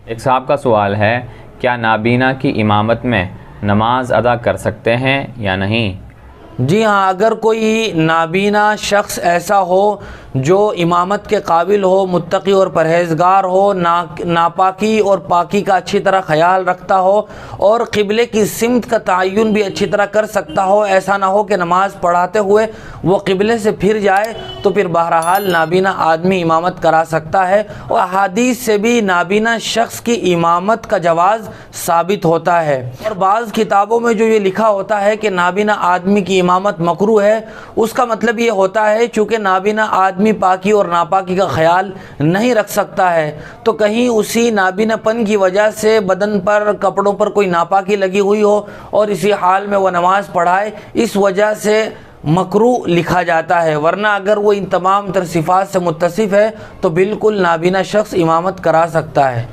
एक साहब का सवाल है, क्या नाबीना की इमामत में नमाज अदा कर सकते हैं या नहीं? जी हाँ, अगर कोई नाबीना शख्स ऐसा हो जो इमामत के काबिल हो, मुत्तकी और परहेज़गार हो, नापाकी और पाकी का अच्छी तरह ख्याल रखता हो और क़िबले की सिमत का तयन भी अच्छी तरह कर सकता हो, ऐसा ना हो कि नमाज़ पढ़ाते हुए वो क़िबले से फिर जाए, तो फिर बहरहाल नाबीना आदमी इमामत करा सकता है। और अहादीस से भी नाबीना शख्स की इमामत का जवाज़ साबित होता है। और बाज़ किताबों में जो ये लिखा होता है कि नाबीना आदमी की इमामत मकरूह है, उसका मतलब ये होता है चूँकि नाबीना आदमी पाकी और नापाकी का ख्याल नहीं रख सकता है, तो कहीं उसी नाबीनापन की वजह से बदन पर, कपड़ों पर कोई नापाकी लगी हुई हो और इसी हाल में वह नमाज़ पढ़ाए, इस वजह से मकरूह लिखा जाता है। वरना अगर वो इन तमाम तर सिफ़ात से मुत्तसिफ़ है तो बिल्कुल नाबीना शख्स इमामत करा सकता है।